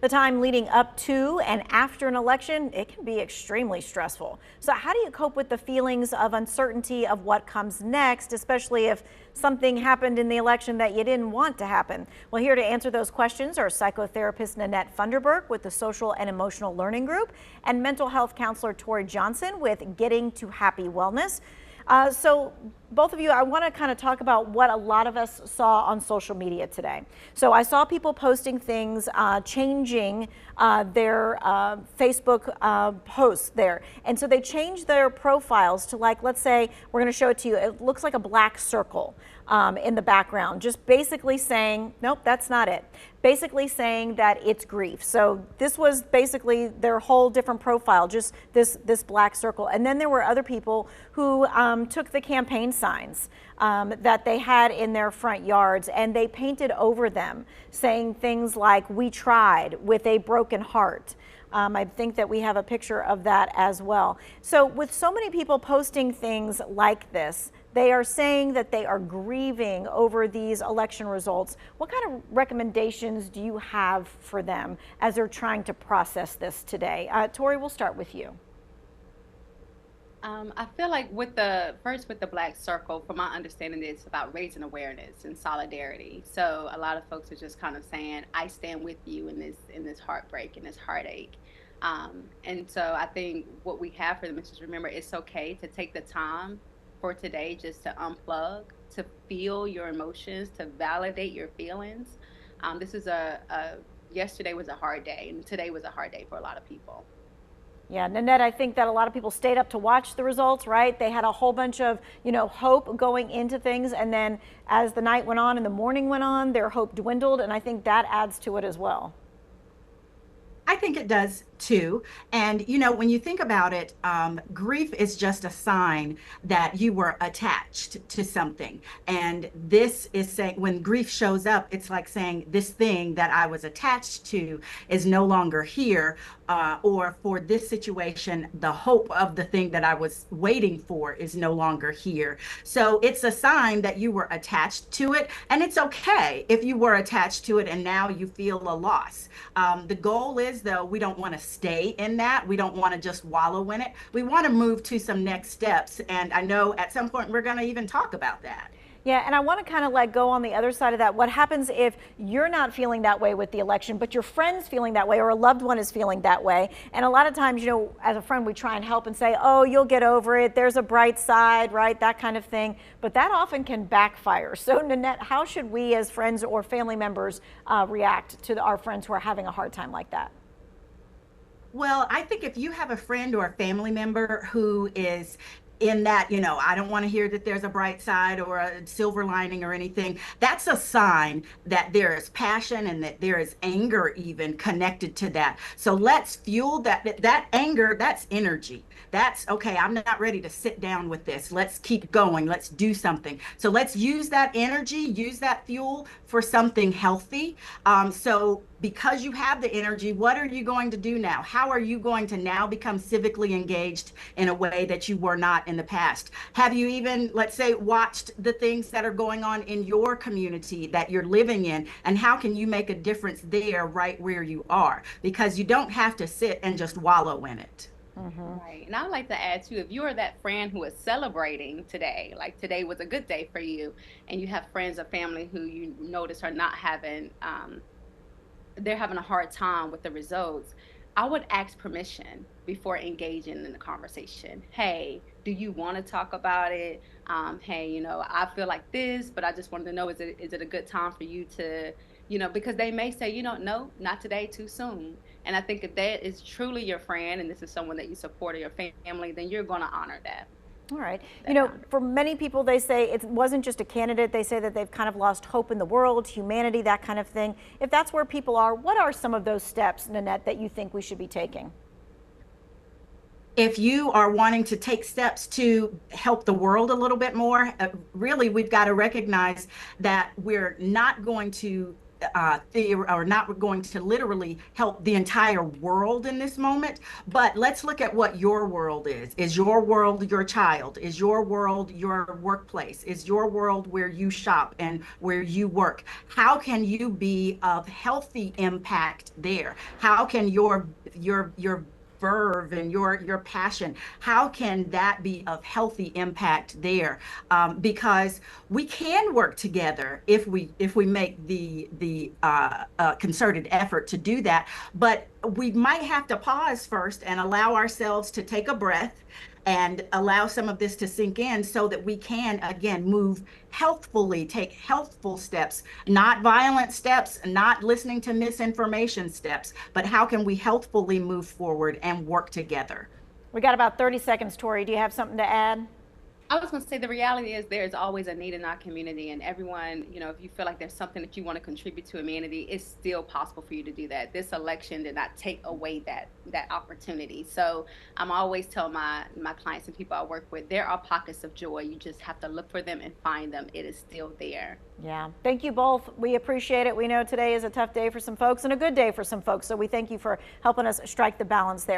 The time leading up to and after an election, it can be extremely stressful. So how do you cope with the feelings of uncertainty of what comes next, especially if something happened in the election that you didn't want to happen? Well, here to answer those questions are psychotherapist Nanette Funderburk with the Social and Emotional Learning Group and mental health counselor Tori Johnson with Getting to Happy Wellness. So both of you, I want to kind of talk about what a lot of us saw on social media today. So I saw people posting things, changing their Facebook posts there. And so they changed their profiles to, like, let's say, we're going to show it to you. It looks like a black circle in the background, just basically saying, nope, that's not it. Basically saying that it's grief. So this was basically their whole different profile, just this black circle. And then there were other people who took the campaign signs that they had in their front yards and they painted over them saying things like, "We tried," with a broken heart. I think that we have a picture of that as well. So with so many people posting things like this, they are saying that they are grieving over these election results. What kind of recommendations do you have for them as they're trying to process this today? Tori, we'll start with you. I feel like with the black circle, from my understanding, it's about raising awareness and solidarity. So a lot of folks are just kind of saying, "I stand with you in this heartbreak and this heartache." And so I think what we have for them is just remember it's okay to take the time for today just to unplug, to feel your emotions, to validate your feelings. This is yesterday was a hard day, and today was a hard day for a lot of people. Yeah, Nanette, I think that a lot of people stayed up to watch the results, right? They had a whole bunch of, hope going into things. And then as the night went on and the morning went on, their hope dwindled. And I think that adds to it as well. I think it does too. And, when you think about it, grief is just a sign that you were attached to something. And this is saying when grief shows up, it's like saying this thing that I was attached to is no longer here. Or for this situation, the hope of the thing that I was waiting for is no longer here. So it's a sign that you were attached to it. And it's okay if you were attached to it and now you feel a loss. The goal is, though, we don't want to stay in that. We don't want to just wallow in it. We want to move to some next steps. And I know at some point we're going to even talk about that. Yeah, and I want to kind of like go on the other side of that. What happens if you're not feeling that way with the election, but your friend's feeling that way or a loved one is feeling that way? And a lot of times, as a friend, we try and help and say, "Oh, you'll get over it. There's a bright side," right? That kind of thing. But that often can backfire. So Nanette, how should we as friends or family members react to our friends who are having a hard time like that? Well, I think if you have a friend or a family member who is in that, I don't want to hear that there's a bright side or a silver lining or anything, that's a sign that there is passion and that there is anger even connected to that. So let's fuel that anger. That's energy. That's okay. I'm not ready to sit down with this. Let's keep going. Let's do something. So let's use that energy, use that fuel for something healthy. So because you have the energy, what are you going to do now? How are you going to now become civically engaged in a way that you were not in the past? Have you even, let's say, watched the things that are going on in your community that you're living in? And how can you make a difference there right where you are? Because you don't have to sit and just wallow in it. Mm-hmm. Right. And I would like to add too, if you are that friend who is celebrating today, like today was a good day for you, and you have friends or family who you notice are not having, they're having a hard time with the results, I would ask permission before engaging in the conversation. Hey, do you want to talk about it? Hey, I feel like this, but I just wanted to know, is it a good time for you to, because they may say, no, not today, too soon. And I think if that is truly your friend and this is someone that you support or your family, then you're going to honor that. All right. For many people, they say it wasn't just a candidate. They say that they've kind of lost hope in the world, humanity, that kind of thing. If that's where people are, what are some of those steps, Nanette, that you think we should be taking? If you are wanting to take steps to help the world a little bit more, really, we've got to recognize that we're not going to or not going to literally help the entire world in this moment, but let's look at what your world is. Is your world your child? Is your world your workplace? Is your world where you shop and where you work? How can you be of healthy impact there? How can your verve and your passion, how can that be of healthy impact there? Because we can work together if we make the concerted effort to do that, but we might have to pause first and allow ourselves to take a breath and allow some of this to sink in so that we can again move healthfully, take healthful steps, not violent steps, not listening to misinformation steps, but how can we healthfully move forward and work together? We got about 30 seconds, Tori. Do you have something to add? I was going to say the reality is there's always a need in our community, and everyone, if you feel like there's something that you want to contribute to humanity, it's still possible for you to do that. This election did not take away that opportunity. So I'm always telling my clients and people I work with, there are pockets of joy. You just have to look for them and find them. It is still there. Yeah. Thank you both. We appreciate it. We know today is a tough day for some folks and a good day for some folks. So we thank you for helping us strike the balance there.